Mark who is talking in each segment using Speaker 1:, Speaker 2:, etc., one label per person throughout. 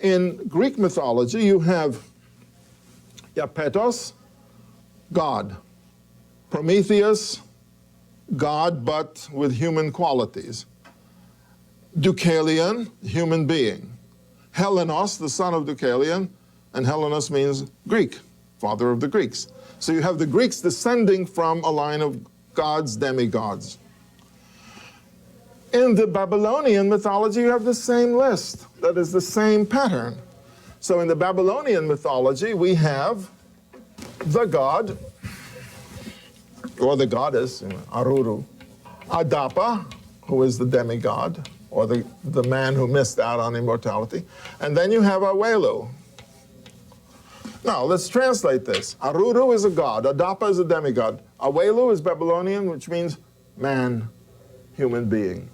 Speaker 1: In Greek mythology, you have Iapetos, God. Prometheus, God, but with human qualities. Deucalion, human being. Helenos, the son of Deucalion, and Helenos means Greek, father of the Greeks. So you have the Greeks descending from a line of gods, demigods. In the Babylonian mythology, you have the same list. That is the same pattern. So in the Babylonian mythology, we have the god, or the goddess, Aruru, Adapa, who is the demigod, or the man who missed out on immortality, and then you have Awelu. Now, let's translate this. Aruru is a god, Adapa is a demigod, Awelu is Babylonian, which means man, human being.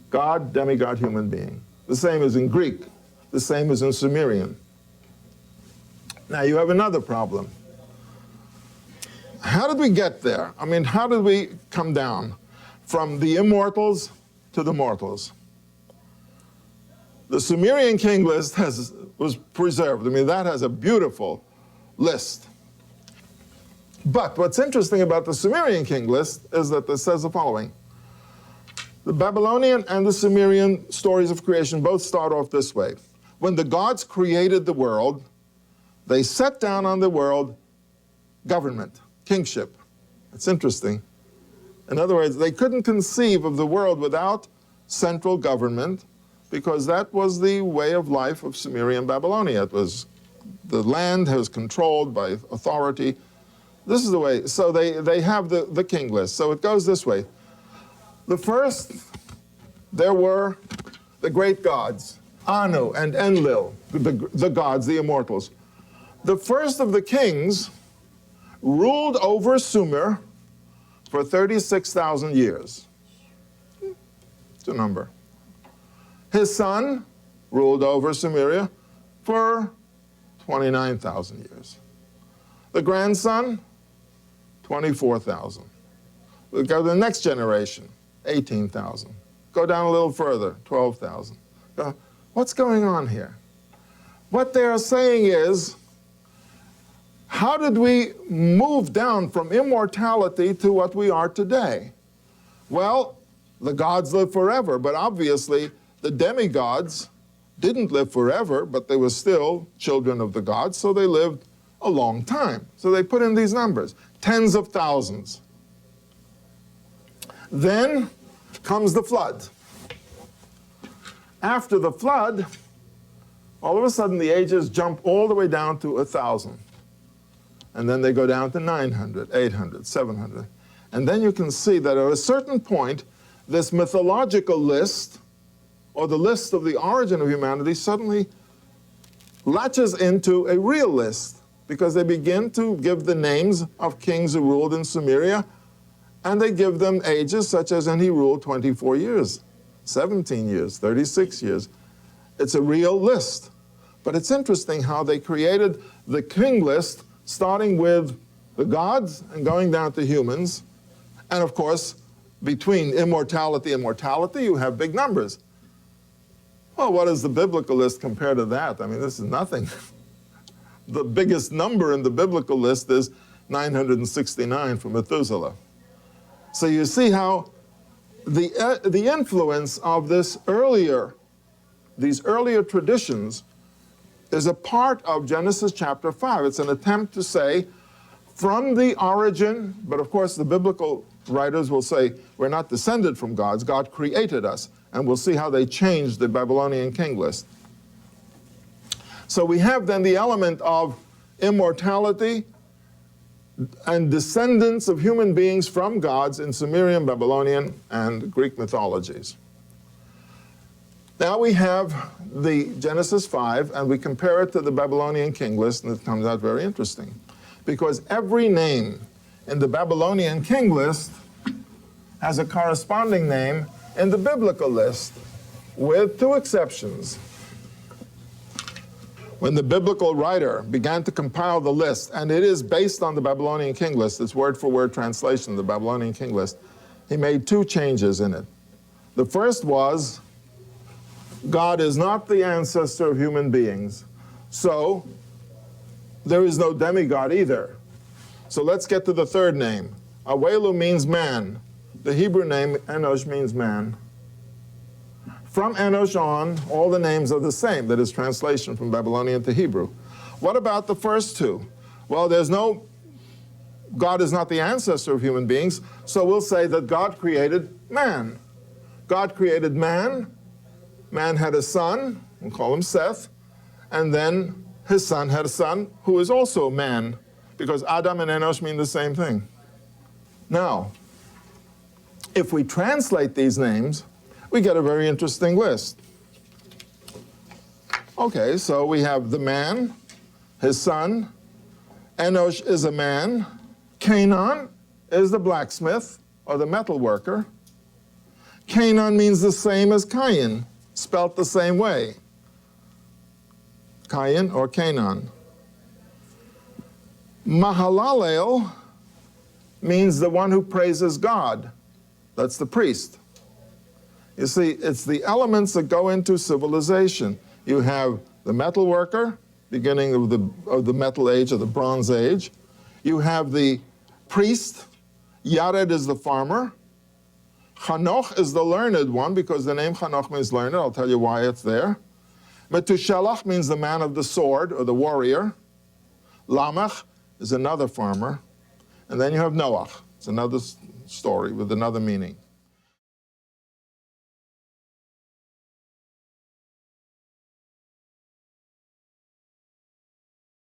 Speaker 1: God, demigod, human being. The same as in Greek, the same as in Sumerian. Now, you have another problem. How did we get there? I mean, how did we come down from the immortals to the mortals? The Sumerian king list was preserved. I mean, that has a beautiful list. But what's interesting about the Sumerian king list is that it says the following. The Babylonian and the Sumerian stories of creation both start off this way. When the gods created the world, they set down on the world government, kingship. It's interesting. In other words, they couldn't conceive of the world without central government because that was the way of life of Sumerian Babylonia. It was the land was controlled by authority. This is the way. So they have the king list. So it goes this way. The first, there were the great gods, Anu and Enlil, the gods, the immortals. The first of the kings ruled over Sumer for 36,000 years. It's a number. His son ruled over Sumeria for 29,000 years. The grandson, 24,000. We go to the next generation, 18,000. Go down a little further, 12,000. What's going on here? What they are saying is, how did we move down from immortality to what we are today? Well, the gods live forever, but obviously the demigods didn't live forever, but they were still children of the gods, so they lived a long time. So they put in these numbers, tens of thousands. Then comes the flood. After the flood, all of a sudden the ages jump all the way down to 1,000. And then they go down to 900, 800, 700. And then you can see that at a certain point, this mythological list, or the list of the origin of humanity, suddenly latches into a real list, because they begin to give the names of kings who ruled in Sumeria, and they give them ages such as, and he ruled 24 years, 17 years, 36 years. It's a real list. But it's interesting how they created the king list starting with the gods and going down to humans. And of course, between immortality and mortality, you have big numbers. Well, what is the biblical list compared to that? I mean, this is nothing. The biggest number in the biblical list is 969 for Methuselah. So you see how the influence of these earlier traditions is a part of Genesis chapter 5. It's an attempt to say, from the origin, but of course the biblical writers will say, we're not descended from gods, God created us. And we'll see how they changed the Babylonian king list. So we have then the element of immortality and descendants of human beings from gods in Sumerian, Babylonian, and Greek mythologies. Now we have the Genesis 5, and we compare it to the Babylonian king list, and it comes out very interesting. Because every name in the Babylonian king list has a corresponding name in the biblical list, with two exceptions. When the biblical writer began to compile the list, and it is based on the Babylonian king list, it's word-for-word translation of the Babylonian king list, he made two changes in it. The first was God is not the ancestor of human beings. So there is no demigod either. So let's get to the third name. Awelu means man. The Hebrew name Enosh means man. From Enosh on, all the names are the same. That is translation from Babylonian to Hebrew. What about the first two? Well, God is not the ancestor of human beings, so we'll say that God created man. God created man. Man had a son, we'll call him Seth, and then his son had a son who is also man, because Adam and Enosh mean the same thing. Now, if we translate these names, we get a very interesting list. Okay, so we have the man, his son, Enosh is a man, Canaan is the blacksmith or the metal worker. Canaan means the same as Cain, spelt the same way. Cain or Canaan. Mahalalel means the one who praises God. That's the priest. You see, it's the elements that go into civilization. You have the metal worker, beginning of the metal age or the bronze age. You have the priest. Yared is the farmer. Chanoch is the learned one, because the name Chanoch means learned. I'll tell you why it's there. Metushelach means the man of the sword or the warrior. Lamech is another farmer. And then you have Noach. It's another story with another meaning.